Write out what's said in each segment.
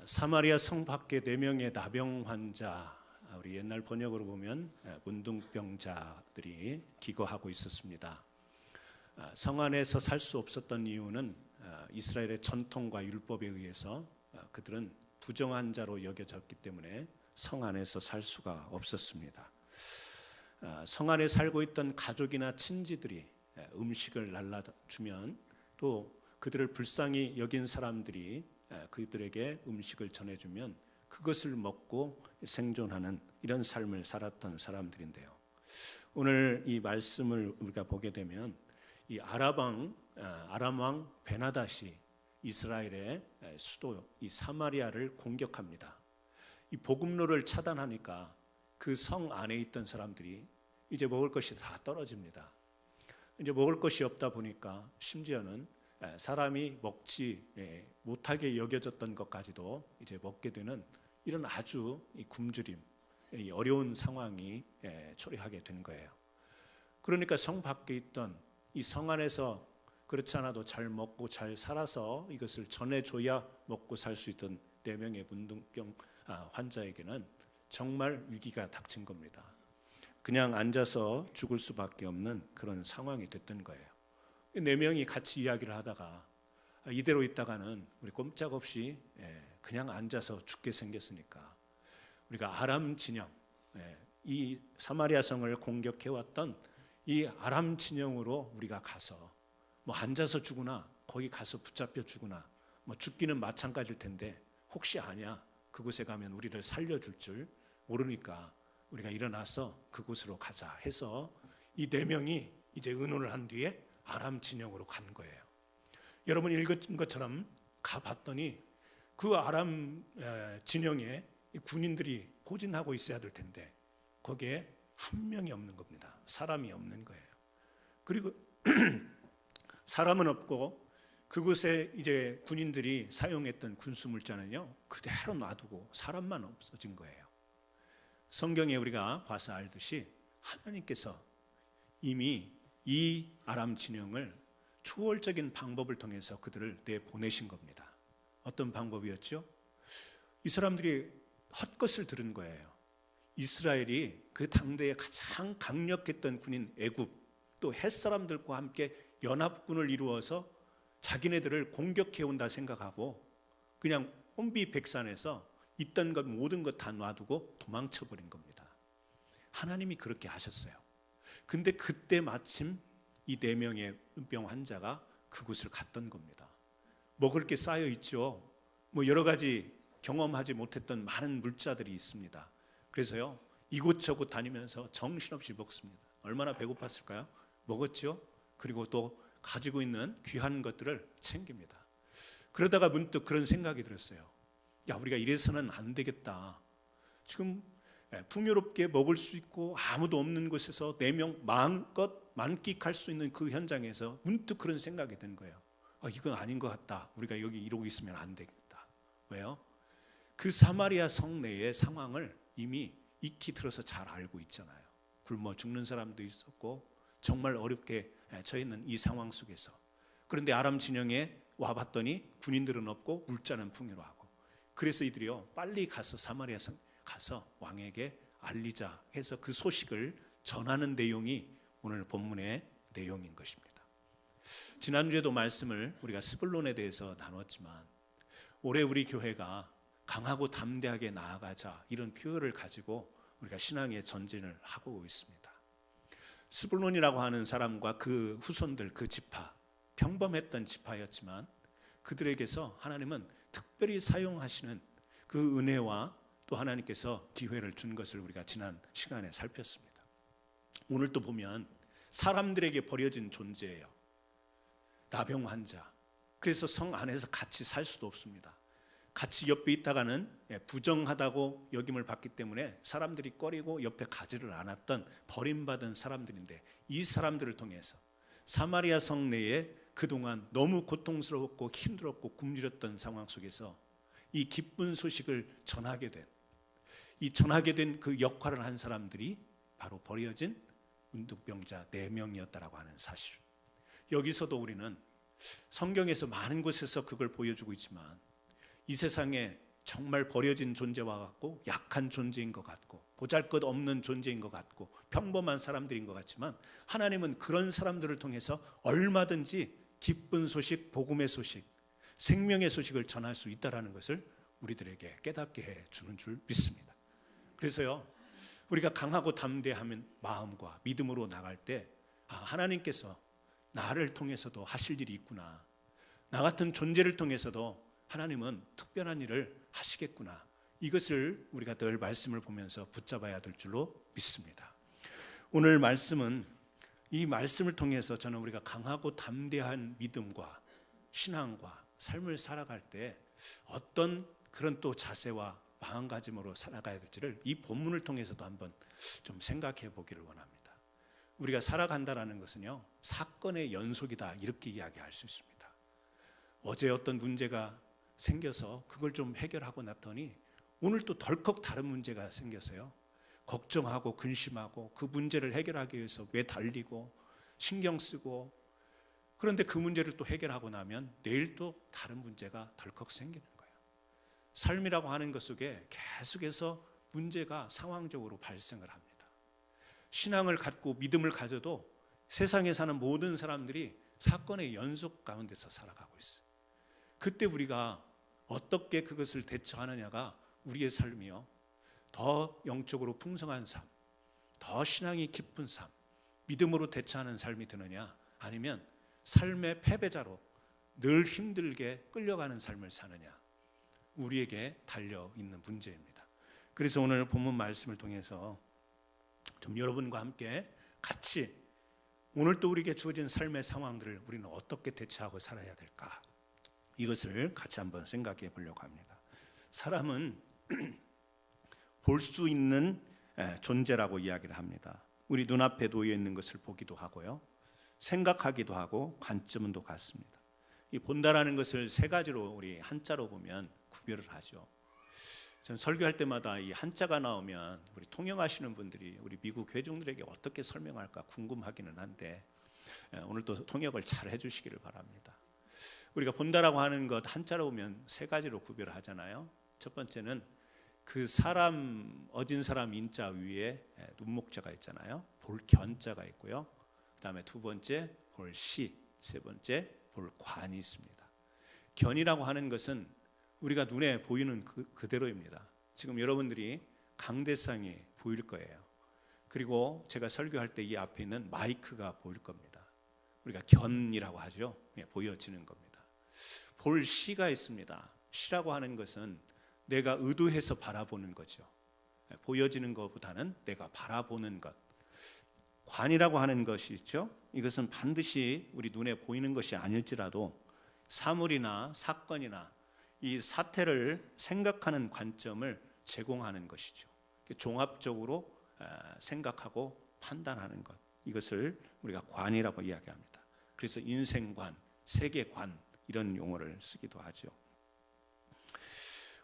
사마리아 성 밖에 4명의 나병 환자, 우리 옛날 번역으로 보면 문둥병자들이 기거하고 있었습니다. 성 안에서 살 수 없었던 이유는 이스라엘의 전통과 율법에 의해서 그들은 부정한 자로 여겨졌기 때문에 성 안에서 살 수가 없었습니다. 성 안에 살고 있던 가족이나 친지들이 음식을 날라주면 또 그들을 불쌍히 여긴 사람들이 그들에게 음식을 전해주면 그것을 먹고 생존하는 이런 삶을 살았던 사람들인데요. 오늘 이 말씀을 우리가 보게 되면 이 아람 왕 베나닷이 이스라엘의 수도 이 사마리아를 공격합니다. 이 복음로를 차단하니까 그 성 안에 있던 사람들이 이제 먹을 것이 다 떨어집니다. 이제 먹을 것이 없다 보니까 심지어는 사람이 먹지 못하게 여겨졌던 것까지도 이제 먹게 되는 이런 아주 굶주림, 어려운 상황이 초래하게 된 거예요. 그러니까 성 밖에 있던 이 성 안에서 그렇지 않아도 잘 먹고 잘 살아서 이것을 전해줘야 먹고 살 수 있던 4명의 문둥병 환자에게는 정말 위기가 닥친 겁니다. 그냥 앉아서 죽을 수밖에 없는 그런 상황이 됐던 거예요. 4명이 같이 이야기를 하다가 이대로 있다가는 우리 꼼짝없이 그냥 앉아서 죽게 생겼으니까 우리가 아람 진영, 이 사마리아 성을 공격해왔던 이 아람 진영으로 우리가 가서 뭐 앉아서 죽으나 거기 가서 붙잡혀 죽으나 뭐 죽기는 마찬가지일 텐데 혹시 아냐 그곳에 가면 우리를 살려줄 줄 모르니까 우리가 일어나서 그곳으로 가자 해서 이 4명이 이제 의논을 한 뒤에 아람 진영으로 간 거예요. 여러분 읽은 것처럼 가봤더니 그 아람 진영에 군인들이 포진하고 있어야 될 텐데 거기에 한 명이 없는 겁니다. 사람이 없는 거예요. 그리고 사람은 없고 그곳에 이제 군인들이 사용했던 군수물자는요 그대로 놔두고 사람만 없어진 거예요. 성경에 우리가 봐서 알듯이 하나님께서 이미 이 아람 진영을 초월적인 방법을 통해서 그들을 내보내신 겁니다. 어떤 방법이었죠? 이 사람들이 헛것을 들은 거예요. 이스라엘이 그 당대에 가장 강력했던 군인 애굽 또 햇사람들과 함께 연합군을 이루어서 자기네들을 공격해 온다 생각하고 그냥 혼비백산에서 있던 것 모든 것 다 놔두고 도망쳐 버린 겁니다. 하나님이 그렇게 하셨어요. 근데 그때 마침 이 4명의 문병 환자가 그곳을 갔던 겁니다. 먹을 게 쌓여 있죠. 뭐 여러 가지 경험하지 못했던 많은 물자들이 있습니다. 그래서요 이곳저곳 다니면서 정신없이 먹습니다. 얼마나 배고팠을까요? 먹었죠. 그리고 또 가지고 있는 귀한 것들을 챙깁니다. 그러다가 문득 그런 생각이 들었어요. 야, 우리가 이래서는 안 되겠다. 지금 풍요롭게 먹을 수 있고 아무도 없는 곳에서 4명 마음껏 만끽할 수 있는 그 현장에서 문득 그런 생각이 든 거예요. 이건 아닌 것 같다. 우리가 여기 이러고 있으면 안 되겠다. 왜요? 그 사마리아 성내의 상황을 이미 익히 들어서 잘 알고 있잖아요. 굶어 죽는 사람도 있었고 정말 어렵게 처해 있는 이 상황 속에서 그런데 아람 진영에 와봤더니 군인들은 없고 물자는 풍요로하고 그래서 이들이요 빨리 가서 사마리아 성 가서 왕에게 알리자 해서 그 소식을 전하는 내용이 오늘 본문의 내용인 것입니다. 지난주에도 말씀을 우리가 스불론에 대해서 나눴지만 올해 우리 교회가 강하고 담대하게 나아가자 이런 표현을 가지고 우리가 신앙의 전진을 하고 있습니다. 스불론이라고 하는 사람과 그 후손들 그 지파 평범했던 지파였지만 그들에게서 하나님은 특별히 사용하시는 그 은혜와 또 하나님께서 기회를 준 것을 우리가 지난 시간에 살폈습니다. 오늘 또 보면 사람들에게 버려진 존재예요. 나병 환자. 그래서 성 안에서 같이 살 수도 없습니다. 같이 옆에 있다가는 부정하다고 여김을 받기 때문에 사람들이 꺼리고 옆에 가지를 않았던 버림받은 사람들인데 이 사람들을 통해서 사마리아 성 내에 그동안 너무 고통스럽고 힘들었고 굶주렸던 상황 속에서 이 기쁜 소식을 전하게 된 그 역할을 한 사람들이 바로 버려진 문둥병자 4명이었다라고 하는 사실. 여기서도 우리는 성경에서 많은 곳에서 그걸 보여주고 있지만 이 세상에 정말 버려진 존재와 같고 약한 존재인 것 같고 보잘것없는 존재인 것 같고 평범한 사람들인 것 같지만 하나님은 그런 사람들을 통해서 얼마든지 기쁜 소식, 복음의 소식, 생명의 소식을 전할 수 있다는 것을 우리들에게 깨닫게 해주는 줄 믿습니다. 그래서요, 우리가 강하고 담대한 마음과 믿음으로 나갈 때 하나님께서 나를 통해서도 하실 일이 있구나, 나 같은 존재를 통해서도 하나님은 특별한 일을 하시겠구나, 이것을 우리가 늘 말씀을 보면서 붙잡아야 될 줄로 믿습니다. 오늘 말씀은 이 말씀을 통해서 저는 우리가 강하고 담대한 믿음과 신앙과 삶을 살아갈 때 어떤 그런 또 자세와 마음가짐으로 살아가야 될지를 이 본문을 통해서도 한번 좀 생각해 보기를 원합니다. 우리가 살아간다라는 것은요, 사건의 연속이다, 이렇게 이야기할 수 있습니다. 어제 어떤 문제가 생겨서 그걸 좀 해결하고 났더니 오늘 또 덜컥 다른 문제가 생겨서요, 걱정하고 근심하고 그 문제를 해결하기 위해서 매달리고 신경 쓰고, 그런데 그 문제를 또 해결하고 나면 내일 또 다른 문제가 덜컥 생기는 거예요. 삶이라고 하는 것 속에 계속해서 문제가 상황적으로 발생을 합니다. 신앙을 갖고 믿음을 가져도 세상에 사는 모든 사람들이 사건의 연속 가운데서 살아가고 있어요. 그때 우리가 어떻게 그것을 대처하느냐가 우리의 삶이요, 더 영적으로 풍성한 삶, 더 신앙이 깊은 삶, 믿음으로 대처하는 삶이 되느냐, 아니면 삶의 패배자로 늘 힘들게 끌려가는 삶을 사느냐, 우리에게 달려있는 문제입니다. 그래서 오늘 본문 말씀을 통해서 좀 여러분과 함께 같이 오늘 또 우리에게 주어진 삶의 상황들을 우리는 어떻게 대처하고 살아야 될까, 이것을 같이 한번 생각해 보려고 합니다. 사람은 볼 수 있는 존재라고 이야기를 합니다. 우리 눈앞에 놓여 있는 것을 보기도 하고요, 생각하기도 하고 관점은 또 같습니다. 이 본다라는 것을 세 가지로 우리 한자로 보면 구별을 하죠. 전 설교할 때마다 이 한자가 나오면 우리 통역하시는 분들이 우리 미국 회중들에게 어떻게 설명할까 궁금하기는 한데, 오늘 또 통역을 잘 해주시기를 바랍니다. 우리가 본다라고 하는 것 한자로 보면 세 가지로 구별을 하잖아요. 첫 번째는 그 사람, 어진 사람 인자 위에 눈목자가 있잖아요. 볼견자가 있고요. 그 다음에 두 번째 볼시, 세 번째 볼관이 있습니다. 견이라고 하는 것은 우리가 눈에 보이는 그대로입니다. 지금 여러분들이 강대상이 보일 거예요. 그리고 제가 설교할 때 이 앞에 있는 마이크가 보일 겁니다. 우리가 견이라고 하죠. 보여지는 겁니다. 볼시가 있습니다. 시라고 하는 것은 내가 의도해서 바라보는 거죠. 보여지는 것보다는 내가 바라보는 것. 관이라고 하는 것이 있죠. 이것은 반드시 우리 눈에 보이는 것이 아닐지라도 사물이나 사건이나 이 사태를 생각하는 관점을 제공하는 것이죠. 종합적으로 생각하고 판단하는 것, 이것을 우리가 관이라고 이야기합니다. 그래서 인생관, 세계관, 이런 용어를 쓰기도 하죠.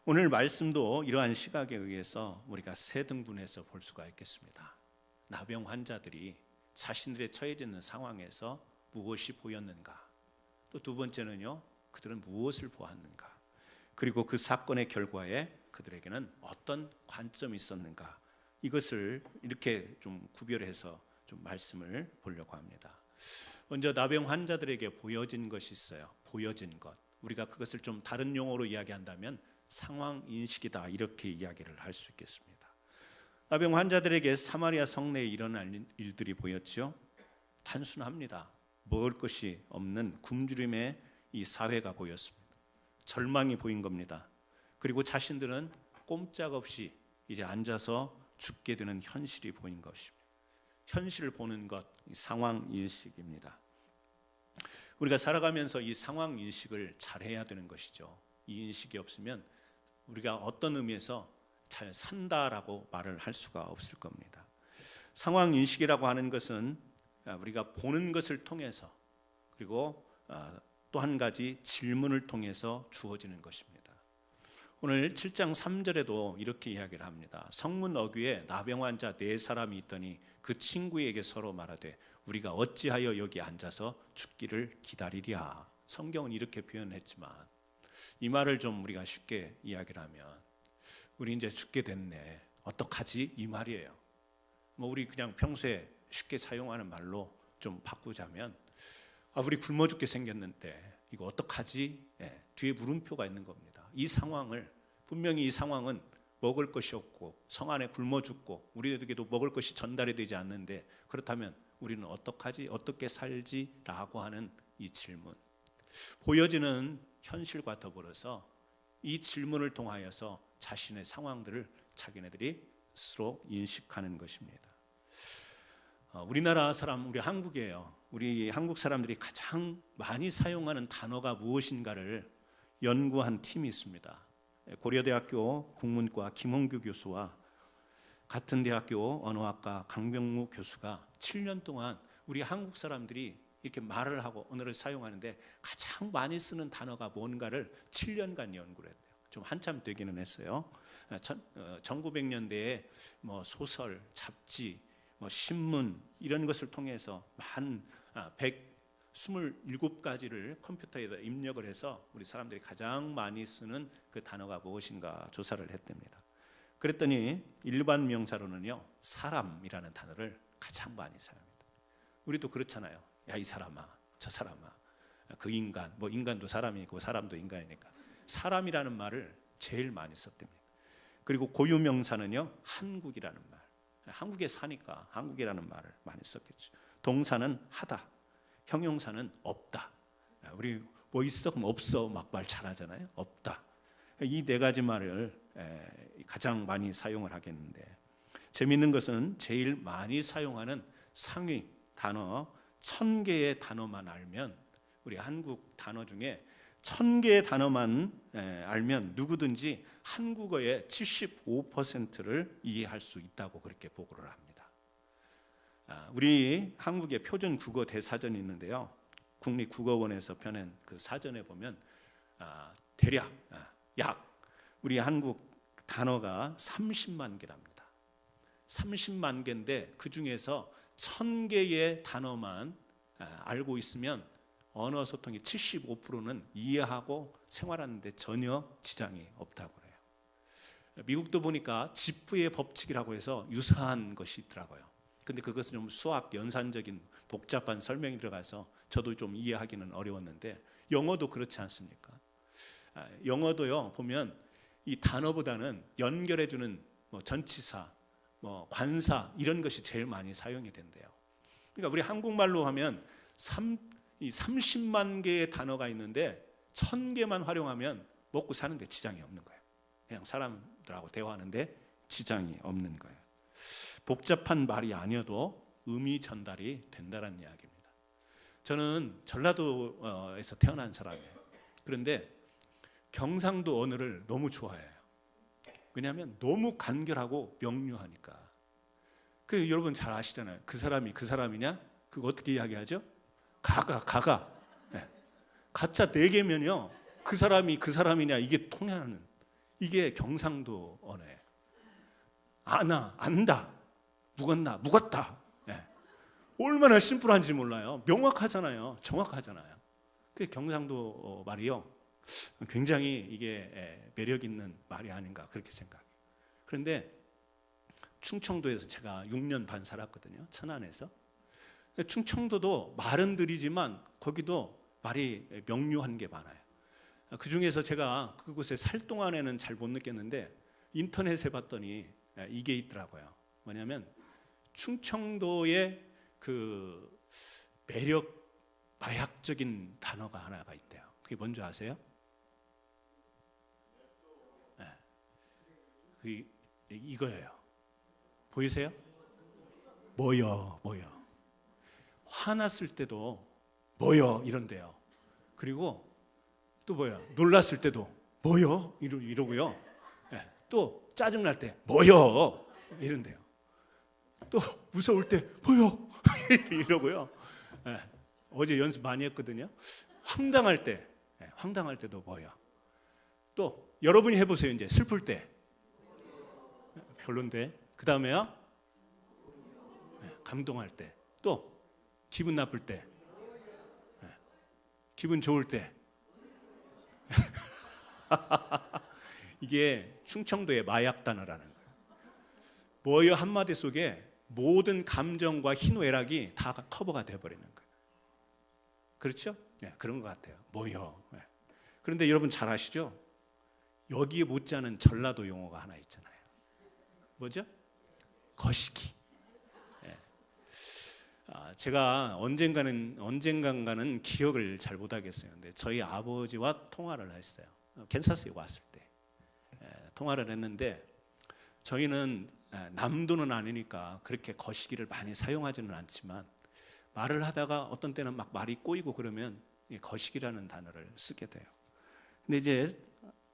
오늘 말씀도 이러한 시각에 의해서 우리가 세 등분해서 볼 수가 있겠습니다. 나병 환자들이 자신들의 처해져 있는 상황에서 무엇이 보였는가, 또 두 번째는요, 그들은 무엇을 보았는가, 그리고 그 사건의 결과에 그들에게는 어떤 관점이 있었는가, 이것을 이렇게 좀 구별해서 좀 말씀을 보려고 합니다. 먼저 나병 환자들에게 보여진 것이 있어요. 보여진 것, 우리가 그것을 좀 다른 용어로 이야기한다면 상황 인식이다, 이렇게 이야기를 할 수 있겠습니다. 나병 환자들에게 사마리아 성내에 일어난 일들이 보였죠. 단순합니다. 먹을 것이 없는 굶주림의 이 사회가 보였습니다. 절망이 보인 겁니다. 그리고 자신들은 꼼짝없이 이제 앉아서 죽게 되는 현실이 보인 것입니다. 현실을 보는 것, 상황 인식입니다. 우리가 살아가면서 이 상황 인식을 잘해야 되는 것이죠. 이 인식이 없으면 우리가 어떤 의미에서 잘 산다라고 말을 할 수가 없을 겁니다. 상황 인식이라고 하는 것은 우리가 보는 것을 통해서, 그리고 또 한 가지 질문을 통해서 주어지는 것입니다. 오늘 7장 3절에도 이렇게 이야기를 합니다. 성문 어귀에 나병 환자 4사람이 있더니 그 친구에게 서로 말하되 우리가 어찌하여 여기 앉아서 죽기를 기다리랴. 성경은 이렇게 표현했지만 이 말을 좀 우리가 쉽게 이야기를 하면 우리 이제 죽게 됐네, 어떡하지? 이 말이에요. 뭐 우리 그냥 평소에 쉽게 사용하는 말로 좀 바꾸자면 우리 굶어 죽게 생겼는데 이거 어떡하지? 뒤에 물음표가 있는 겁니다. 이 상황을, 분명히 이 상황은 먹을 것이 없고 성 안에 굶어 죽고 우리에게도 먹을 것이 전달이 되지 않는데, 그렇다면 우리는 어떡하지? 어떻게 살지? 라고 하는 이 질문, 보여지는 현실과 더불어서 이 질문을 통하여서 자신의 상황들을 자기네들이 스스로 인식하는 것입니다. 우리나라 사람, 우리 한국이에요. 우리 한국 사람들이 가장 많이 사용하는 단어가 무엇인가를 연구한 팀이 있습니다. 고려대학교 국문과 김홍규 교수와 같은 대학교 언어학과 강병무 교수가 7년 동안 우리 한국 사람들이 이렇게 말을 하고 언어를 사용하는데 가장 많이 쓰는 단어가 뭔가를 7년간 연구를 했대요. 좀 한참 되기는 했어요. 1900년대에 뭐 소설, 잡지, 뭐 신문 이런 것을 통해서 한 127가지를 컴퓨터에다 입력을 해서 우리 사람들이 가장 많이 쓰는 그 단어가 무엇인가 조사를 했답니다. 그랬더니 일반 명사로는요, 사람이라는 단어를 가장 많이 사용합니다. 우리도 그렇잖아요. 야, 이 사람아, 저 사람아, 그 인간, 뭐 인간도 사람이고 사람도 인간이니까 사람이라는 말을 제일 많이 썼답니다. 그리고 고유 명사는요, 한국이라는 말, 한국에 사니까 한국이라는 말을 많이 썼겠죠. 동사는 하다, 형용사는 없다. 우리 뭐 있어? 그럼 없어 막 말 잘하잖아요. 없다. 이 네 가지 말을 가장 많이 사용을 하겠는데, 재미있는 것은 제일 많이 사용하는 상위 단어 1000개의 단어만 알면, 우리 한국 단어 중에 1000개의 단어만 알면 누구든지 한국어의 75%를 이해할 수 있다고 그렇게 보고를 합니다. 우리 한국의 표준 국어 대사전이 있는데요, 국립국어원에서 펴낸 그 사전에 보면 대략 약 우리 한국 단어가 30만 개랍니다. 30만 개인데 그 중에서 1000개의 단어만 알고 있으면 언어 소통의 75%는 이해하고 생활하는 데 전혀 지장이 없다고 해요. 미국도 보니까 지프의 법칙이라고 해서 유사한 것이 있더라고요. 근데 그것은 좀 수학 연산적인 복잡한 설명이 들어가서 저도 좀 이해하기는 어려웠는데, 영어도 그렇지 않습니까? 영어도요, 보면 이 단어보다는 연결해주는 뭐 전치사, 뭐 관사 이런 것이 제일 많이 사용이 된대요. 그러니까 우리 한국말로 하면 30만 개의 단어가 있는데 1000개만 활용하면 먹고 사는데 지장이 없는 거예요. 그냥 사람들하고 대화하는데 지장이 없는 거예요. 복잡한 말이 아니어도 의미 전달이 된다는 이야기입니다. 저는 전라도에서 태어난 사람이에요. 그런데 경상도 언어를 너무 좋아해요. 왜냐하면 너무 간결하고 명료하니까. 여러분 잘 아시잖아요. 그 사람이 그 사람이냐? 그거 어떻게 이야기하죠? 가가. 네. 가짜 4개면요, 그 사람이 그 사람이냐 이게 통하는, 이게 경상도 언어예요. 아나, 안다, 묵었나, 묵었다. 네. 얼마나 심플한지 몰라요. 명확하잖아요. 정확하잖아요. 그 경상도 말이요, 굉장히 이게 매력 있는 말이 아닌가 그렇게 생각해요. 그런데 충청도에서 제가 6년 반 살았거든요. 천안에서. 충청도도 말은 느리지만 거기도 말이 명료한 게 많아요. 그 중에서 제가 그곳에 살 동안에는 잘 못 느꼈는데 인터넷에 봤더니 이게 있더라고요. 뭐냐면 충청도의 그 매력 마약적인 단어가 하나가 있대요. 그게 뭔지 아세요? 네. 이거예요. 보이세요? 뭐여. 화났을 때도 뭐여 이런데요. 그리고 또 뭐야, 놀랐을 때도 뭐여 이러고요. 네. 또 짜증날 때 뭐여 이런데요. 또 무서울 때 뭐여 이러고요. 네. 어제 연습 많이 했거든요. 황당할 때도 뭐여. 또 여러분이 해보세요. 이제 슬플 때 별론데. 그 다음에요, 감동할 때, 또 기분 나쁠 때, 기분 좋을 때. 이게 충청도의 마약 단어라는 거예요. 뭐여 한마디 속에 모든 감정과 희노애락이 다 커버가 돼버리는 거예요. 그렇죠? 네, 그런 것 같아요. 뭐여. 네. 그런데 여러분 잘 아시죠? 여기에 못지않은 전라도 용어가 하나 있잖아요. 뭐죠? 거시기. 네. 제가 언젠가는 기억을 잘 못하겠어요. 근데 저희 아버지와 통화를 했어요. 캔사스에 왔을 때 통화를 했는데, 저희는 남도는 아니니까 그렇게 거시기를 많이 사용하지는 않지만 말을 하다가 어떤 때는 막 말이 꼬이고 그러면 거시기라는 단어를 쓰게 돼요. 근데 이제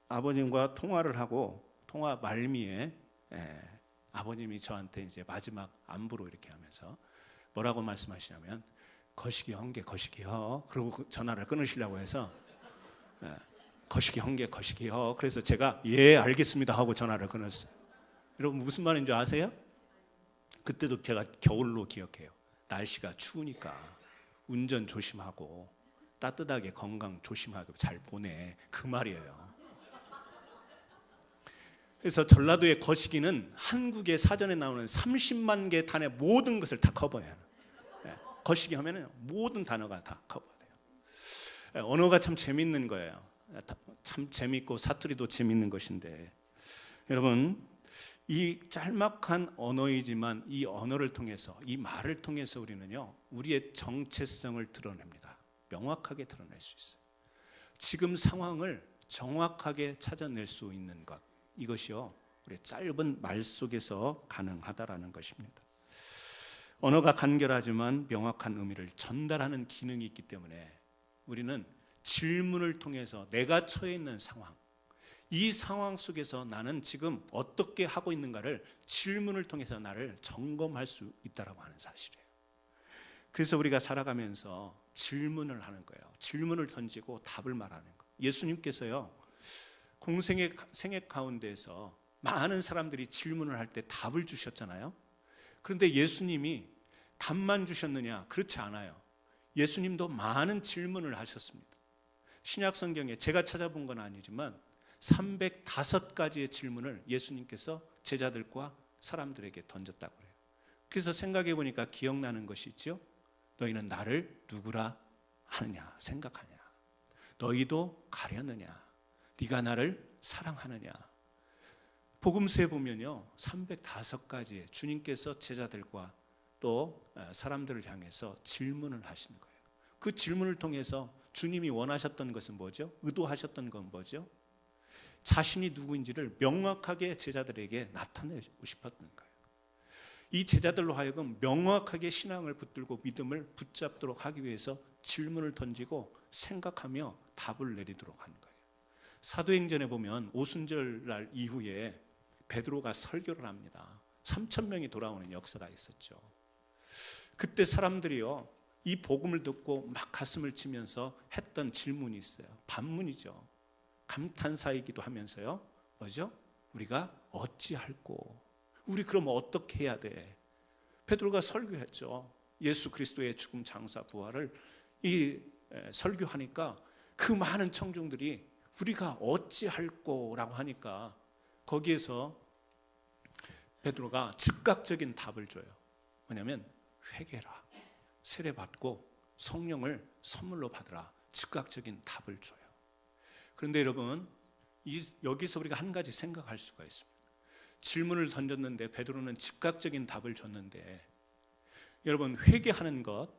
아버님과 통화를 하고 통화 말미에 아버님이 저한테 이제 마지막 안부로 이렇게 하면서 뭐라고 말씀하시냐면, 거시기 헌게 거시기요. 그리고 전화를 끊으시려고 해서 거시기 헌게 거시기요. 그래서 제가 예 알겠습니다 하고 전화를 끊었어요. 여러분 무슨 말인지 아세요? 그때도 제가 겨울로 기억해요. 날씨가 추우니까 운전 조심하고 따뜻하게 건강 조심하고 잘 보내, 그 말이에요. 그래서 전라도의 거시기는 한국의 사전에 나오는 30만 개 단의 모든 것을 다 커버해요. 거시기 하면은 모든 단어가 다 커버돼요. 언어가 참 재밌는 거예요. 참 재밌고 사투리도 재밌는 것인데, 여러분 이 짤막한 언어이지만 이 언어를 통해서, 이 말을 통해서 우리는요 우리의 정체성을 드러냅니다. 명확하게 드러낼 수 있어요. 지금 상황을 정확하게 찾아낼 수 있는 것, 이것이요 우리 짧은 말 속에서 가능하다라는 것입니다. 언어가 간결하지만 명확한 의미를 전달하는 기능이 있기 때문에 우리는 질문을 통해서 내가 처해 있는 상황, 이 상황 속에서 나는 지금 어떻게 하고 있는가를 질문을 통해서 나를 점검할 수 있다라고 하는 사실이에요. 그래서 우리가 살아가면서 질문을 하는 거예요. 질문을 던지고 답을 말하는 거. 예수님께서요 공생의 생애 가운데에서 많은 사람들이 질문을 할 때 답을 주셨잖아요. 그런데 예수님이 답만 주셨느냐? 그렇지 않아요. 예수님도 많은 질문을 하셨습니다. 신약 성경에 제가 찾아본 건 아니지만 305가지의 질문을 예수님께서 제자들과 사람들에게 던졌다고 해요. 그래서 생각해 보니까 기억나는 것이 있죠. 너희는 나를 누구라 하느냐 생각하냐? 너희도 가려느냐? 네가 나를 사랑하느냐? 복음서에 보면요 305가지의 주님께서 제자들과 또 사람들을 향해서 질문을 하시는 거예요. 그 질문을 통해서 주님이 원하셨던 것은 뭐죠? 의도하셨던 건 뭐죠? 자신이 누구인지를 명확하게 제자들에게 나타내고 싶었던 거예요. 이 제자들로 하여금 명확하게 신앙을 붙들고 믿음을 붙잡도록 하기 위해서 질문을 던지고 생각하며 답을 내리도록 한 거예요. 사도행전에 보면 오순절날 이후에 베드로가 설교를 합니다. 3,000명이 돌아오는 역사가 있었죠. 그때 사람들이요 이 복음을 듣고 막 가슴을 치면서 했던 질문이 있어요. 반문이죠. 감탄사이기도 하면서요 뭐죠? 우리가 어찌할꼬? 우리 그럼 어떻게 해야 돼? 베드로가 설교했죠. 예수 그리스도의 죽음 장사 부활을 설교하니까 그 많은 청중들이 우리가 어찌할꼬라고 하니까 거기에서 베드로가 즉각적인 답을 줘요. 뭐냐면 회개라, 세례받고 성령을 선물로 받으라. 즉각적인 답을 줘요. 그런데 여러분 여기서 우리가 한 가지 생각할 수가 있습니다. 질문을 던졌는데 베드로는 즉각적인 답을 줬는데, 여러분 회개하는 것,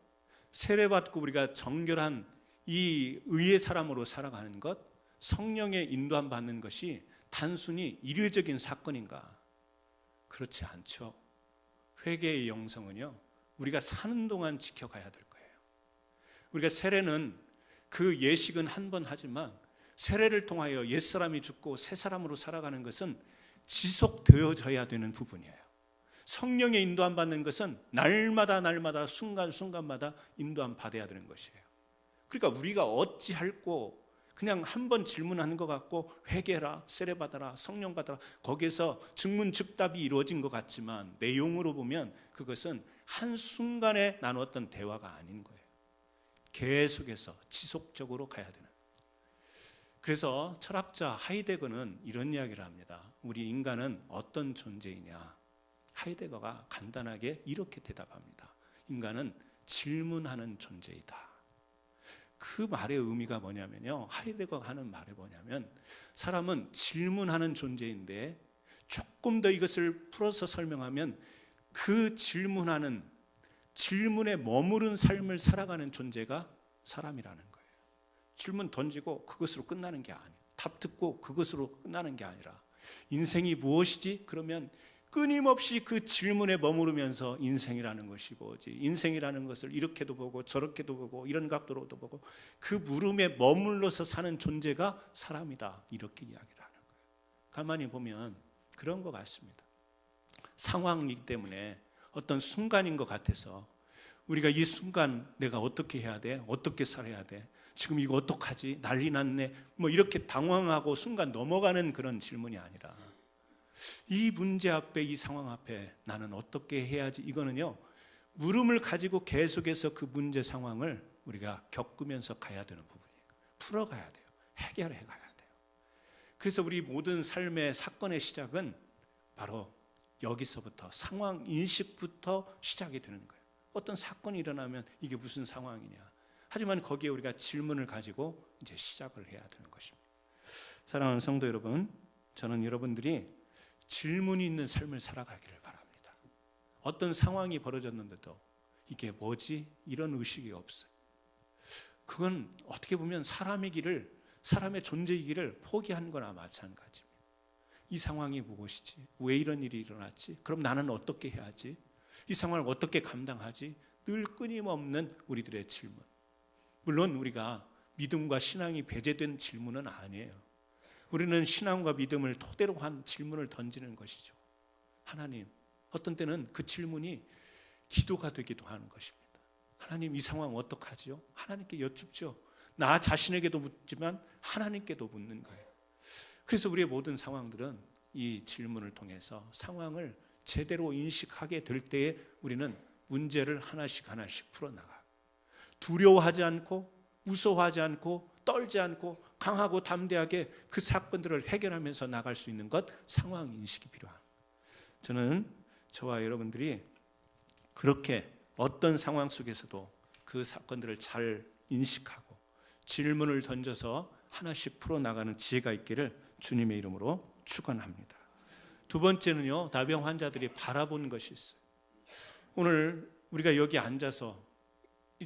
세례받고 우리가 정결한 이 의의 사람으로 살아가는 것, 성령의 인도함 받는 것이 단순히 일회적인 사건인가? 그렇지 않죠. 회개의 영성은요 우리가 사는 동안 지켜가야 될 거예요. 우리가 세례는 그 예식은 한 번 하지만 세례를 통하여 옛사람이 죽고 새 사람으로 살아가는 것은 지속되어져야 되는 부분이에요. 성령의 인도함 받는 것은 날마다 순간순간마다 인도함 받아야 되는 것이에요. 그러니까 우리가 어찌할꼬 그냥 한 번 질문하는 것 같고 회개라, 세례받아라, 성령 받아라, 거기에서 즉문즉답이 이루어진 것 같지만 내용으로 보면 그것은 한순간에 나눴던 대화가 아닌 거예요. 계속해서 지속적으로 가야 되는. 그래서 철학자 하이데거는 이런 이야기를 합니다. 우리 인간은 어떤 존재이냐? 하이데거가 간단하게 이렇게 대답합니다. 인간은 질문하는 존재이다. 그 말의 의미가 뭐냐면요, 하이데거가 하는 말이 뭐냐면, 사람은 질문하는 존재인데 조금 더 이것을 풀어서 설명하면 그 질문하는, 질문에 머무른 삶을 살아가는 존재가 사람이라는 거예요. 질문 던지고 그것으로 끝나는 게 아니에요. 답 듣고 그것으로 끝나는 게 아니라, 인생이 무엇이지? 그러면 끊임없이 그 질문에 머무르면서 인생이라는 것이 뭐지? 인생이라는 것을 이렇게도 보고 저렇게도 보고 이런 각도로도 보고 그 물음에 머물러서 사는 존재가 사람이다. 이렇게 이야기를 하는 거예요. 가만히 보면 그런 것 같습니다. 상황이기 때문에 어떤 순간인 것 같아서 우리가 이 순간 내가 어떻게 해야 돼? 어떻게 살아야 돼? 지금 이거 어떡하지? 난리 났네. 뭐 이렇게 당황하고 순간 넘어가는 그런 질문이 아니라, 이 문제 앞에, 이 상황 앞에 나는 어떻게 해야지? 이거는요, 물음을 가지고 계속해서 그 문제 상황을 우리가 겪으면서 가야 되는 부분이에요. 풀어가야 돼요. 해결해 가야 돼요. 그래서 우리 모든 삶의 사건의 시작은 바로 여기서부터, 상황 인식부터 시작이 되는 거예요. 어떤 사건이 일어나면 이게 무슨 상황이냐? 하지만 거기에 우리가 질문을 가지고 이제 시작을 해야 되는 것입니다. 사랑하는 성도 여러분, 저는 여러분들이 질문이 있는 삶을 살아가기를 바랍니다. 어떤 상황이 벌어졌는데도 이게 뭐지? 이런 의식이 없어요. 그건 어떻게 보면 사람이기를, 사람의 존재이기를 포기한 거나 마찬가지입니다. 이 상황이 무엇이지? 왜 이런 일이 일어났지? 그럼 나는 어떻게 해야지? 이 상황을 어떻게 감당하지? 늘 끊임없는 우리들의 질문. 물론 우리가 믿음과 신앙이 배제된 질문은 아니에요. 우리는 신앙과 믿음을 토대로 한 질문을 던지는 것이죠. 하나님, 어떤 때는 그 질문이 기도가 되기도 하는 것입니다. 하나님, 이 상황 어떡하지요? 하나님께 여쭙죠. 나 자신에게도 묻지만 하나님께도 묻는 거예요. 그래서 우리의 모든 상황들은 이 질문을 통해서 상황을 제대로 인식하게 될 때에 우리는 문제를 하나씩 하나씩 풀어나가. 두려워하지 않고, 무서워하지 않고, 떨지 않고 강하고 담대하게 그 사건들을 해결하면서 나갈 수 있는 것, 상황 인식이 필요합니다. 저는 저와 여러분들이 그렇게 어떤 상황 속에서도 그 사건들을 잘 인식하고 질문을 던져서 하나씩 풀어나가는 지혜가 있기를 주님의 이름으로 축원합니다. 두 번째는요, 나병 환자들이 바라본 것이 있어요. 오늘 우리가 여기 앉아서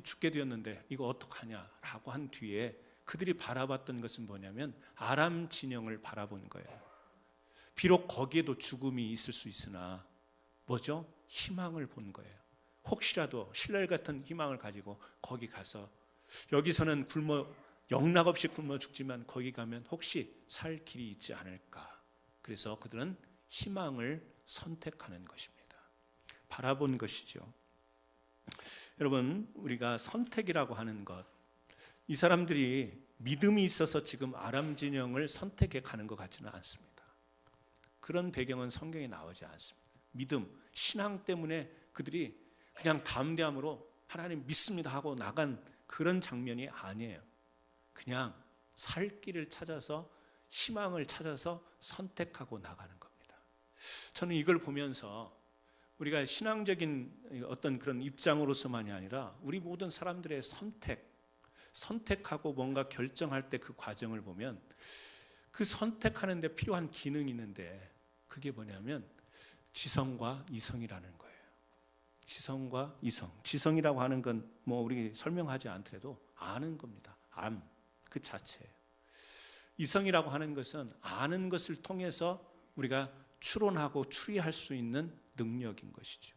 죽게 되었는데 이거 어떡하냐라고 한 뒤에 그들이 바라봤던 것은 뭐냐면 아람 진영을 바라본 거예요. 비록 거기에도 죽음이 있을 수 있으나 뭐죠? 희망을 본 거예요. 혹시라도 신랄 같은 희망을 가지고 거기 가서, 여기서는 영락없이 굶어 죽지만 거기 가면 혹시 살 길이 있지 않을까. 그래서 그들은 희망을 선택하는 것입니다. 바라본 것이죠. 여러분, 우리가 선택이라고 하는 것, 이 사람들이 믿음이 있어서 지금 아람 진영을 선택해 가는 것 같지는 않습니다. 그런 배경은 성경에 나오지 않습니다. 믿음, 신앙 때문에 그들이 그냥 담대함으로 하나님 믿습니다 하고 나간 그런 장면이 아니에요. 그냥 살 길을 찾아서, 희망을 찾아서 선택하고 나가는 겁니다. 저는 이걸 보면서 우리가 신앙적인 어떤 그런 입장으로서만이 아니라 우리 모든 사람들의 선택하고 뭔가 결정할 때 그 과정을 보면 그 선택하는 데 필요한 기능이 있는데, 그게 뭐냐면 지성과 이성이라는 거예요. 지성과 이성. 지성이라고 하는 건 뭐 우리 설명하지 않더라도 아는 겁니다. 그 자체예요. 이성이라고 하는 것은 아는 것을 통해서 우리가 추론하고 추리할 수 있는 능력인 것이죠.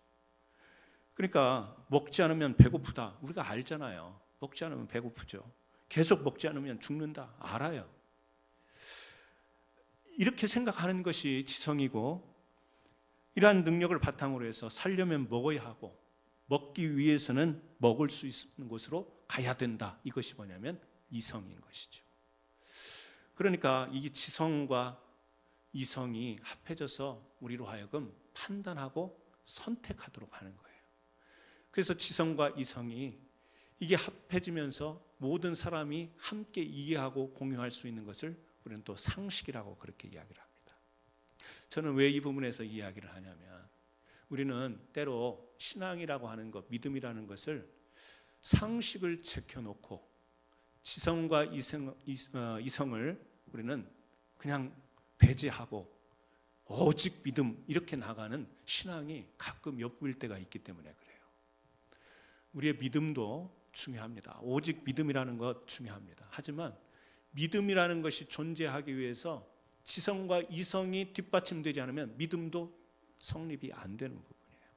그러니까 먹지 않으면 배고프다. 우리가 알잖아요. 먹지 않으면 배고프죠. 계속 먹지 않으면 죽는다. 알아요. 이렇게 생각하는 것이 지성이고, 이러한 능력을 바탕으로 해서 살려면 먹어야 하고, 먹기 위해서는 먹을 수 있는 곳으로 가야 된다. 이것이 뭐냐면 이성인 것이죠. 그러니까 이 지성과 이성이 합해져서 우리로 하여금 판단하고 선택하도록 하는 거예요. 그래서 지성과 이성이 이게 합해지면서 모든 사람이 함께 이해하고 공유할 수 있는 것을 우리는 또 상식이라고 그렇게 이야기를 합니다. 저는 왜 이 부분에서 이야기를 하냐면, 우리는 때로 신앙이라고 하는 것, 믿음이라는 것을 상식을 제껴놓고 지성과 이성을 우리는 그냥 배제하고 오직 믿음 이렇게 나가는 신앙이 가끔 엿보일 때가 있기 때문에 그래요. 우리의 믿음도 중요합니다. 오직 믿음이라는 것 중요합니다. 하지만 믿음이라는 것이 존재하기 위해서 지성과 이성이 뒷받침되지 않으면 믿음도 성립이 안 되는 부분이에요.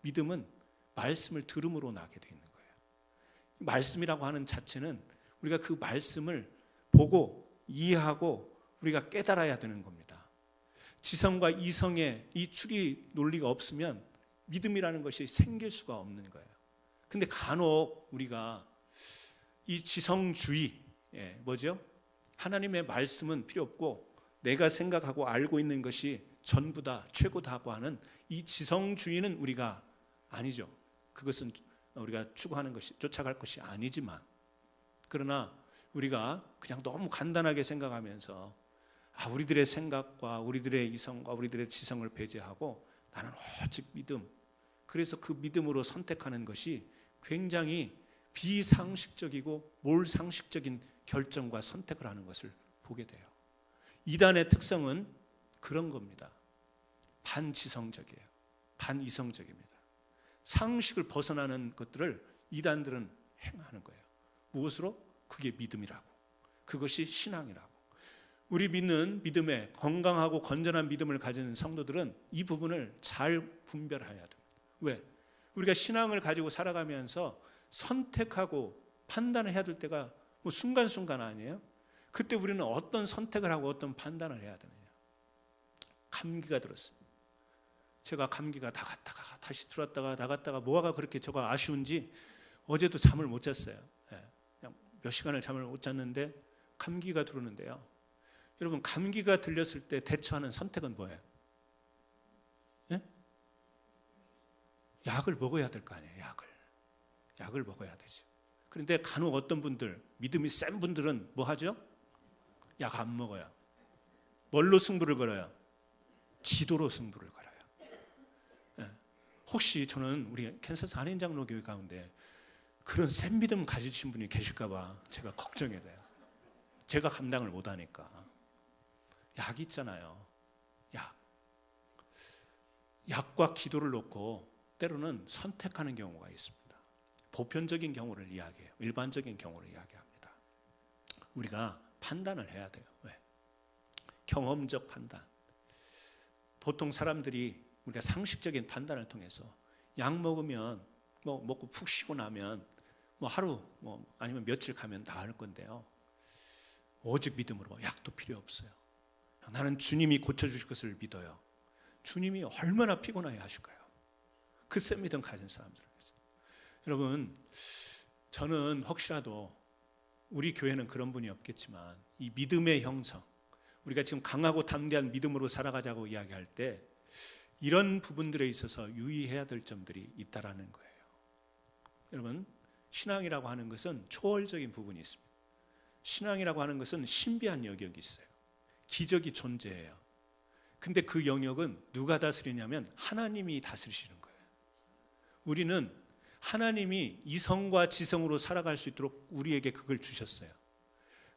믿음은 말씀을 들음으로 나게 되어 있는 거예요. 말씀이라고 하는 자체는 우리가 그 말씀을 보고 이해하고 우리가 깨달아야 되는 겁니다. 지성과 이성의 이 추리 논리가 없으면 믿음이라는 것이 생길 수가 없는 거예요. 근데 간혹 우리가 이 지성주의, 뭐죠? 하나님의 말씀은 필요 없고 내가 생각하고 알고 있는 것이 전부다, 최고다고 하는 이 지성주의는 우리가 아니죠. 그것은 우리가 추구하는 것이, 쫓아갈 것이 아니지만, 그러나 우리가 그냥 너무 간단하게 생각하면서 우리들의 생각과 우리들의 이성과 우리들의 지성을 배제하고 나는 오직 믿음, 그래서 그 믿음으로 선택하는 것이 굉장히 비상식적이고 몰상식적인 결정과 선택을 하는 것을 보게 돼요. 이단의 특성은 그런 겁니다. 반지성적이에요. 반이성적입니다. 상식을 벗어나는 것들을 이단들은 행하는 거예요. 무엇으로? 그게 믿음이라고. 그것이 신앙이라고. 우리 믿는 믿음에 건강하고 건전한 믿음을 가진 성도들은 이 부분을 잘 분별해야 됩니다. 왜? 우리가 신앙을 가지고 살아가면서 선택하고 판단을 해야 될 때가 뭐 순간순간 아니에요? 그때 우리는 어떤 선택을 하고 어떤 판단을 해야 되느냐. 감기가 들었어요. 제가 감기가 나갔다가 다시 들어왔다가 나갔다가 뭐가 그렇게 저가 아쉬운지 어제도 잠을 못 잤어요. 그냥 몇 시간을 잠을 못 잤는데 감기가 들었는데요. 여러분, 감기가 들렸을 때 대처하는 선택은 뭐예요? 약을 먹어야 될 거 아니에요. 약을 먹어야 되죠. 그런데 간혹 어떤 분들, 믿음이 센 분들은 뭐 하죠? 약 안 먹어요. 뭘로 승부를 걸어요? 기도로 승부를 걸어요. 혹시 저는 우리 캔사스 한인장로교회 가운데 그런 센 믿음 가지신 분이 계실까 봐 제가 걱정이 돼요. 제가 감당을 못 하니까. 약 있잖아요. 약과 기도를 놓고 때로는 선택하는 경우가 있습니다. 보편적인 경우를 이야기해요. 일반적인 경우를 이야기합니다. 우리가 판단을 해야 돼요. 왜? 경험적 판단. 보통 사람들이 우리가 상식적인 판단을 통해서 약 먹으면 뭐 먹고 푹 쉬고 나면 뭐 하루 뭐 아니면 며칠 가면 나을 건데요. 오직 믿음으로 약도 필요 없어요. 나는 주님이 고쳐주실 것을 믿어요. 주님이 얼마나 피곤하게 하실까요? 그 센 믿음 가진 사람들에게서. 여러분, 저는 혹시라도 우리 교회는 그런 분이 없겠지만 이 믿음의 형성, 우리가 지금 강하고 담대한 믿음으로 살아가자고 이야기할 때 이런 부분들에 있어서 유의해야 될 점들이 있다라는 거예요. 여러분, 신앙이라고 하는 것은 초월적인 부분이 있습니다. 신앙이라고 하는 것은 신비한 영역이 있어요. 기적이 존재해요. 근데 그 영역은 누가 다스리냐면 하나님이 다스리시는 거예요. 우리는 하나님이 이성과 지성으로 살아갈 수 있도록 우리에게 그걸 주셨어요.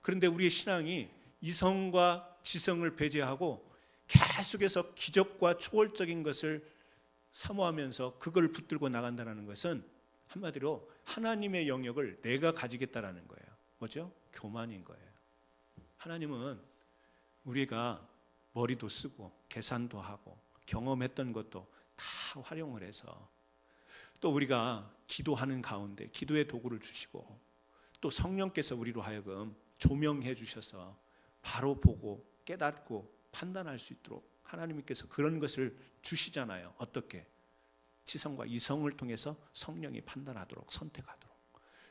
그런데 우리의 신앙이 이성과 지성을 배제하고 계속해서 기적과 초월적인 것을 사모하면서 그걸 붙들고 나간다는 것은 한마디로 하나님의 영역을 내가 가지겠다라는 거예요. 뭐죠? 교만인 거예요. 하나님은 우리가 머리도 쓰고 계산도 하고 경험했던 것도 다 활용을 해서 또 우리가 기도하는 가운데 기도의 도구를 주시고 또 성령께서 우리로 하여금 조명해 주셔서 바로 보고 깨닫고 판단할 수 있도록 하나님께서 그런 것을 주시잖아요. 어떻게? 지성과 이성을 통해서 성령이 판단하도록, 선택하도록.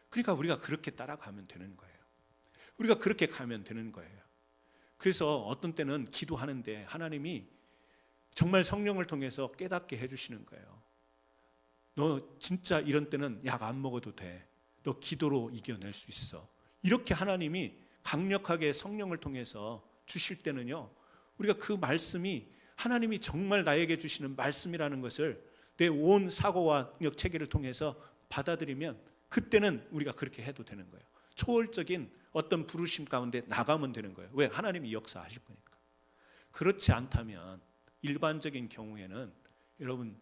그러니까 우리가 그렇게 따라가면 되는 거예요. 우리가 그렇게 가면 되는 거예요. 그래서 어떤 때는 기도하는데 하나님이 정말 성령을 통해서 깨닫게 해주시는 거예요. 너 진짜 이런 때는 약 안 먹어도 돼. 너 기도로 이겨낼 수 있어. 이렇게 하나님이 강력하게 성령을 통해서 주실 때는요, 우리가 그 말씀이 하나님이 정말 나에게 주시는 말씀이라는 것을 내 온 사고와 능력 체계를 통해서 받아들이면 그때는 우리가 그렇게 해도 되는 거예요. 초월적인 어떤 부르심 가운데 나가면 되는 거예요. 왜? 하나님이 역사하실 거니까. 그렇지 않다면 일반적인 경우에는 여러분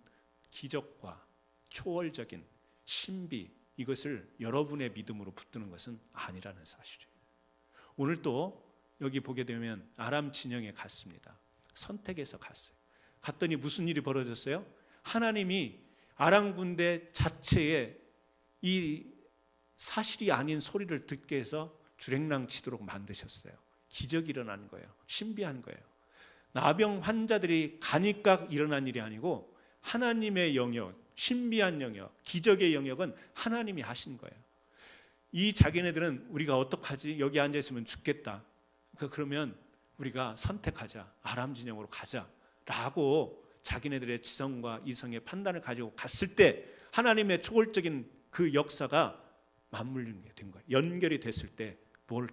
기적과 초월적인 신비 이것을 여러분의 믿음으로 붙드는 것은 아니라는 사실이에요. 오늘 또 여기 보게 되면 아람 진영에 갔습니다. 선택해서 갔어요. 갔더니 무슨 일이 벌어졌어요? 하나님이 아람 군대 자체에 이 사실이 아닌 소리를 듣게 해서 주랭랑 치도록 만드셨어요. 기적이 일어나는 거예요. 신비한 거예요. 나병 환자들이 가니까 일어난 일이 아니고 하나님의 영역, 신비한 영역, 기적의 영역은 하나님이 하신 거예요. 이 자기네들은 우리가 어떡하지? 여기 앉아있으면 죽겠다. 그러면 우리가 선택하자. 아람 진영으로 가자. 라고 자기네들의 지성과 이성의 판단을 가지고 갔을 때 하나님의 초월적인 그 역사가 맞물리는 게 된 거예요. 연결이 됐을 때 뭘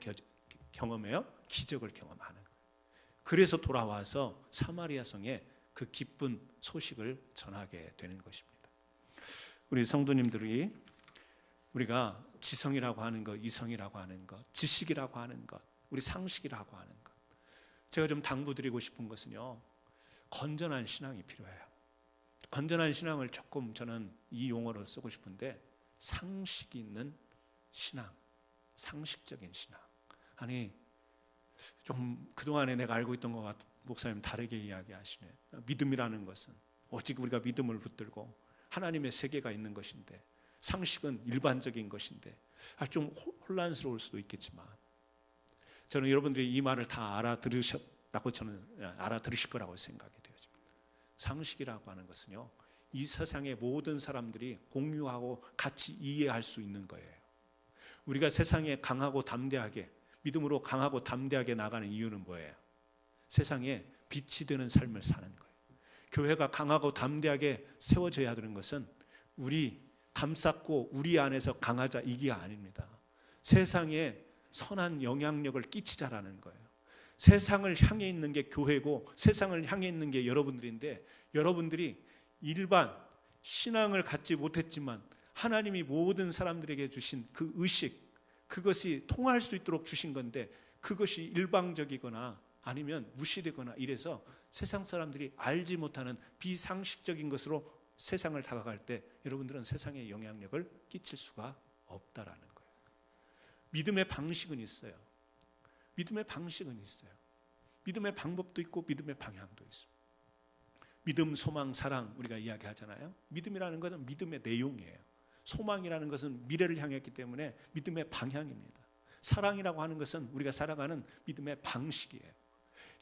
경험해요? 기적을 경험하는 거예요. 그래서 돌아와서 사마리아 성에 그 기쁜 소식을 전하게 되는 것입니다. 우리 성도님들이 우리가 지성이라고 하는 것, 이성이라고 하는 것, 지식이라고 하는 것, 우리 상식이라고 하는 것, 제가 좀 당부드리고 싶은 것은요, 건전한 신앙이 필요해요. 건전한 신앙을 조금 저는 이 용어로 쓰고 싶은데 상식이 있는 신앙, 상식적인 신앙. 아니 좀 그동안에 내가 알고 있던 것 같은 목사님 다르게 이야기하시네. 믿음이라는 것은 오직 우리가 믿음을 붙들고 하나님의 세계가 있는 것인데 상식은 일반적인 것인데 좀 혼란스러울 수도 있겠지만 저는 여러분들이 이 말을 다 알아들으셨다고 저는 알아들으실 거라고 생각이 되어집니다. 상식이라고 하는 것은요, 이 세상의 모든 사람들이 공유하고 같이 이해할 수 있는 거예요. 우리가 세상에 강하고 담대하게 믿음으로 강하고 담대하게 나가는 이유는 뭐예요? 세상에 빛이 되는 삶을 사는 거예요. 교회가 강하고 담대하게 세워져야 되는 것은 우리 감쌌고 우리 안에서 강하자 이게 아닙니다. 세상에 선한 영향력을 끼치자라는 거예요. 세상을 향해 있는 게 교회고 세상을 향해 있는 게 여러분들인데 여러분들이 일반 신앙을 갖지 못했지만 하나님이 모든 사람들에게 주신 그 의식, 그것이 통할 수 있도록 주신 건데 그것이 일방적이거나 아니면 무시되거나 이래서 세상 사람들이 알지 못하는 비상식적인 것으로 세상을 다가갈 때 여러분들은 세상에 영향력을 끼칠 수가 없다라는 거예요. 믿음의 방식은 있어요. 믿음의 방식은 있어요. 믿음의 방법도 있고 믿음의 방향도 있습니다. 믿음, 소망, 사랑 우리가 이야기하잖아요. 믿음이라는 것은 믿음의 내용이에요. 소망이라는 것은 미래를 향했기 때문에 믿음의 방향입니다. 사랑이라고 하는 것은 우리가 살아가는 믿음의 방식이에요.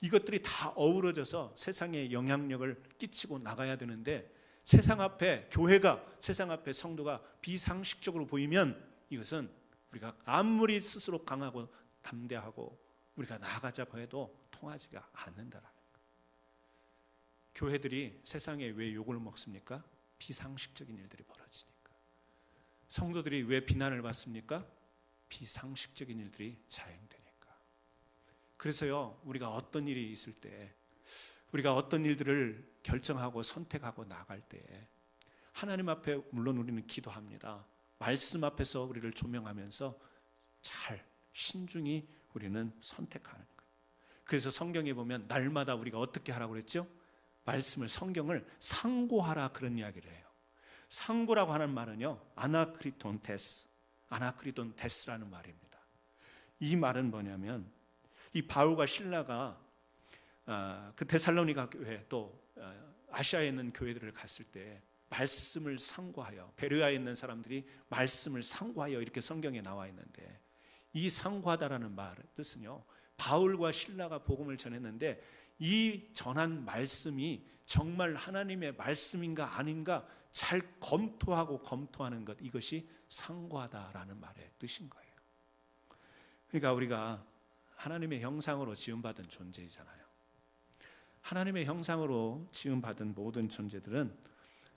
이것들이 다 어우러져서 세상에 영향력을 끼치고 나가야 되는데 세상 앞에 교회가, 세상 앞에 성도가 비상식적으로 보이면 이것은 우리가 아무리 스스로 강하고 담대하고 우리가 나아가자고 해도 통하지가 않는다라는 거예요. 교회들이 세상에 왜 욕을 먹습니까? 비상식적인 일들이 벌어지니까. 성도들이 왜 비난을 받습니까? 비상식적인 일들이 자행되니까. 그래서요, 우리가 어떤 일이 있을 때, 우리가 어떤 일들을 결정하고 선택하고 나갈 때 하나님 앞에 물론 우리는 기도합니다. 말씀 앞에서 우리를 조명하면서 잘 신중히 우리는 선택하는 거예요. 그래서 성경에 보면 날마다 우리가 어떻게 하라고 그랬죠? 말씀을, 성경을 상고하라 그런 이야기를 해요. 상고라고 하는 말은요, 아나크리톤 데스라는 말입니다. 이 말은 뭐냐면 이 바울과 실라가 그 데살로니가 교회 또 아시아에 있는 교회들을 갔을 때 말씀을 상고하여, 베르야에 있는 사람들이 말씀을 상고하여 이렇게 성경에 나와 있는데 이 상고하다라는 말 뜻은요, 바울과 실라가 복음을 전했는데 이 전한 말씀이 정말 하나님의 말씀인가 아닌가 잘 검토하는 것, 이것이 상고하다라는 말의 뜻인 거예요. 그러니까 우리가 하나님의 형상으로 지음받은 존재이잖아요. 하나님의 형상으로 지음받은 모든 존재들은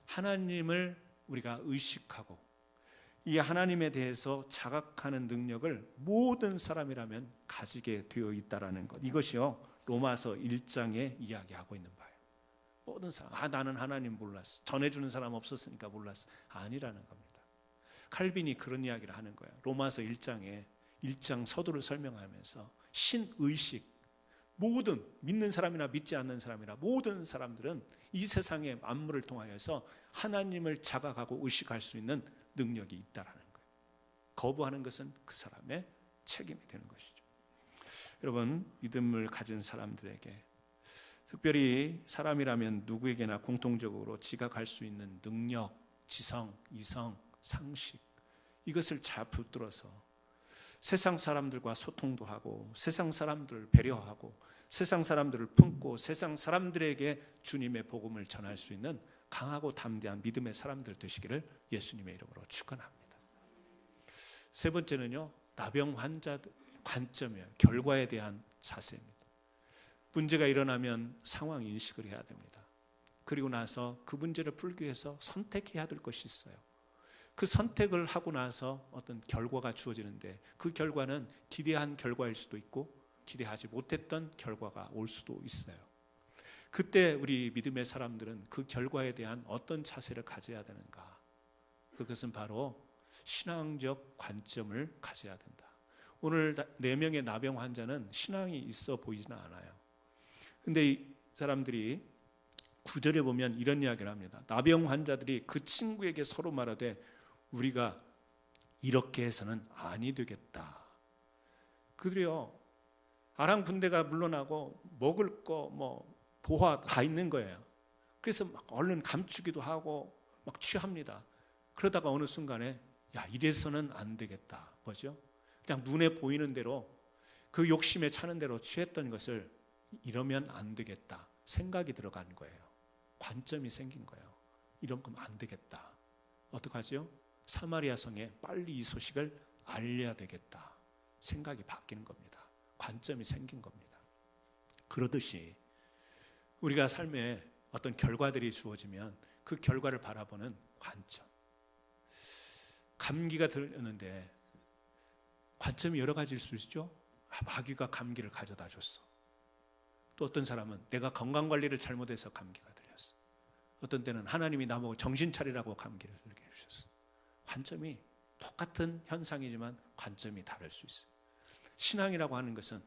하나님을 우리가 의식하고 이 하나님에 대해서 자각하는 능력을 모든 사람이라면 가지게 되어 있다라는 것. 이것이요 로마서 1장에 이야기하고 있는 바예요. 모든 사람, 나는 하나님 몰랐어. 전해주는 사람 없었으니까 몰랐어. 아니라는 겁니다. 칼빈이 그런 이야기를 하는 거예요. 로마서 1장에 1장 서두를 설명하면서 신의식, 모든 믿는 사람이나 믿지 않는 사람이나 모든 사람들은 이 세상의 만물을 통하여서 하나님을 자각하고 의식할 수 있는 능력이 있다라는 거예요. 거부하는 것은 그 사람의 책임이 되는 것이죠. 여러분, 믿음을 가진 사람들에게, 특별히 사람이라면 누구에게나 공통적으로 지각할 수 있는 능력, 지성, 이성, 상식, 이것을 잘 붙들어서 세상 사람들과 소통도 하고 세상 사람들을 배려하고 세상 사람들을 품고 세상 사람들에게 주님의 복음을 전할 수 있는 강하고 담대한 믿음의 사람들 되시기를 예수님의 이름으로 축원합니다. 세 번째는요, 나병 환자 관점이에요. 결과에 대한 자세입니다. 문제가 일어나면 상황 인식을 해야 됩니다. 그리고 나서 그 문제를 풀기 위해서 선택해야 될 것이 있어요. 그 선택을 하고 나서 어떤 결과가 주어지는데 그 결과는 기대한 결과일 수도 있고 기대하지 못했던 결과가 올 수도 있어요. 그때 우리 믿음의 사람들은 그 결과에 대한 어떤 자세를 가져야 되는가? 그것은 바로 신앙적 관점을 가져야 된다. 오늘 4명의 나병 환자는 신앙이 있어 보이지는 않아요. 근데 이 사람들이 9절에 보면 이런 이야기를 합니다. 나병 환자들이 그 친구에게 서로 말하되 우리가 이렇게 해서는 아니 되겠다. 그들이요, 아람 군대가 물러나고 먹을 거 보화 다 있는 거예요. 그래서 막 얼른 감추기도 하고 막 취합니다. 그러다가 어느 순간에 이래서는 안 되겠다. 뭐죠? 그냥 눈에 보이는 대로 그 욕심에 차는 대로 취했던 것을 이러면 안 되겠다. 생각이 들어간 거예요. 관점이 생긴 거예요. 이런 거면 안 되겠다. 어떡하죠? 사마리아 성에 빨리 이 소식을 알려야 되겠다. 생각이 바뀌는 겁니다. 관점이 생긴 겁니다. 그러듯이 우리가 삶에 어떤 결과들이 주어지면 그 결과를 바라보는 관점. 감기가 들었는데 관점이 여러 가지일 수 있죠. 마귀가 감기를 가져다 줬어. 또 어떤 사람은 내가 건강관리를 잘못해서 감기가 들렸어. 어떤 때는 하나님이 나보고 정신 차리라고 감기를 들게 해주셨어. 관점이 똑같은 현상이지만 관점이 다를 수 있어요. 신앙이라고 하는 것은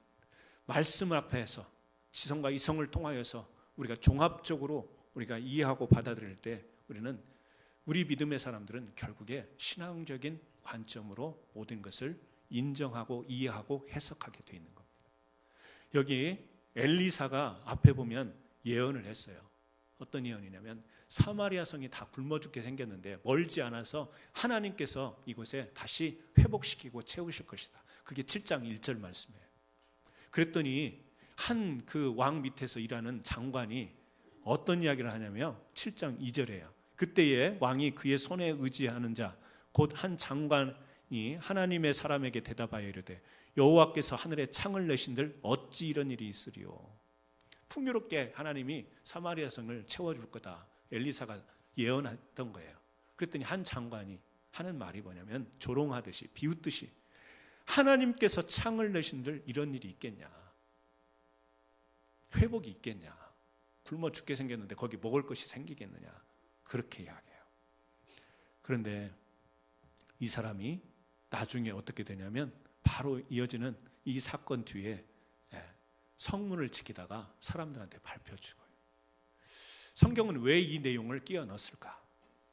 말씀 앞에서 지성과 이성을 통하여서 우리가 종합적으로 우리가 이해하고 받아들일 때 우리는 우리 믿음의 사람들은 결국에 신앙적인 관점으로 모든 것을 인정하고 이해하고 해석하게 되어 있는 겁니다. 여기 엘리사가 앞에 보면 예언을 했어요. 어떤 예언이냐면 사마리아 성이 다 굶어 죽게 생겼는데 멀지 않아서 하나님께서 이곳에 다시 회복시키고 채우실 것이다. 그게 7장 1절 말씀이에요. 그랬더니 한 그 왕 밑에서 일하는 장관이 어떤 이야기를 하냐면 7장 2절이에요. 그때에 왕이 그의 손에 의지하는 자 곧 한 장관이 하나님의 사람에게 대답하여 이르되 여호와께서 하늘에 창을 내신들 어찌 이런 일이 있으리요. 풍요롭게 하나님이 사마리아 성을 채워줄 거다. 엘리사가 예언했던 거예요. 그랬더니 한 장관이 하는 말이 뭐냐면 조롱하듯이 비웃듯이 하나님께서 창을 내신들 이런 일이 있겠냐. 회복이 있겠냐. 굶어 죽게 생겼는데 거기 먹을 것이 생기겠느냐. 그렇게 이야기해요. 그런데 이 사람이 나중에 어떻게 되냐면 바로 이어지는 이 사건 뒤에 성문을 지키다가 사람들한테 발표 죽어요. 성경은 왜 이 내용을 끼워 넣었을까?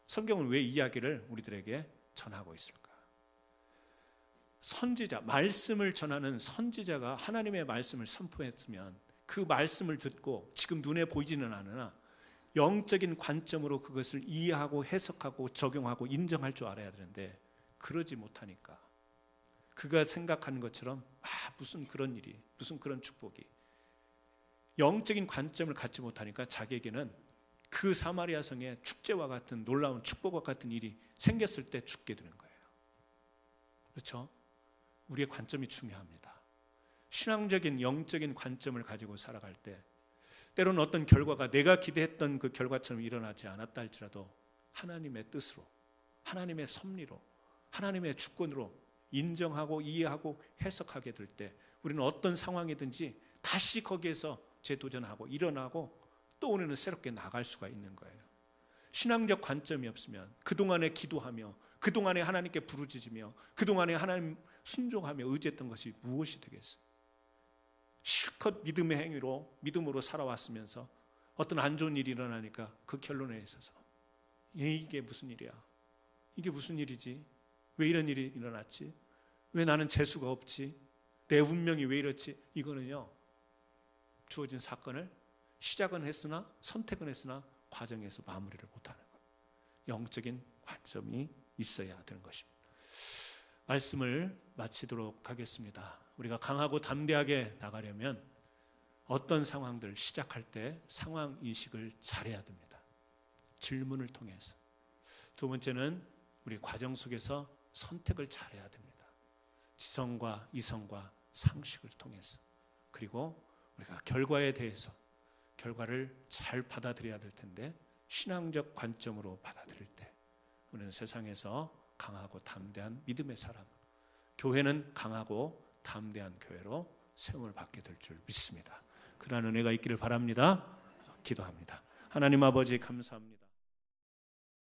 성경은 왜 이 이야기를 우리들에게 전하고 있을까? 선지자, 말씀을 전하는 선지자가 하나님의 말씀을 선포했으면 그 말씀을 듣고 지금 눈에 보이지는 않으나 영적인 관점으로 그것을 이해하고 해석하고 적용하고 인정할 줄 알아야 되는데 그러지 못하니까 그가 생각하는 것처럼 무슨 그런 일이, 무슨 그런 축복이, 영적인 관점을 갖지 못하니까 자기에게는 그 사마리아 성의 축제와 같은 놀라운 축복과 같은 일이 생겼을 때 죽게 되는 거예요. 그렇죠? 우리의 관점이 중요합니다. 신앙적인 영적인 관점을 가지고 살아갈 때 때로는 어떤 결과가 내가 기대했던 그 결과처럼 일어나지 않았다 할지라도 하나님의 뜻으로, 하나님의 섭리로, 하나님의 주권으로 인정하고 이해하고 해석하게 될 때 우리는 어떤 상황이든지 다시 거기에서 재도전하고 일어나고 또 우리는 새롭게 나갈 수가 있는 거예요. 신앙적 관점이 없으면 그동안에 기도하며 그동안에 하나님께 부르짖으며 그동안에 하나님 순종하며 의지했던 것이 무엇이 되겠어요? 실컷 믿음의 행위로 믿음으로 살아왔으면서 어떤 안 좋은 일이 일어나니까 그 결론에 있어서 이게 무슨 일이야? 이게 무슨 일이지? 왜 이런 일이 일어났지? 왜 나는 재수가 없지? 내 운명이 왜 이렇지? 이거는요, 주어진 사건을 시작은 했으나 선택은 했으나 과정에서 마무리를 못하는 것. 영적인 관점이 있어야 되는 것입니다. 말씀을 마치도록 하겠습니다. 우리가 강하고 담대하게 나가려면 어떤 상황들 시작할 때 상황 인식을 잘해야 됩니다. 질문을 통해서. 두 번째는 우리 과정 속에서 선택을 잘해야 됩니다. 지성과 이성과 상식을 통해서. 그리고 우리가 결과에 대해서 결과를 잘 받아들여야 될 텐데 신앙적 관점으로 받아들일 때 우리는 세상에서 강하고 담대한 믿음의 사람, 교회는 강하고 담대한 교회로 세움을 받게 될 줄 믿습니다. 그러한 은혜가 있기를 바랍니다. 기도합니다. 하나님 아버지 감사합니다.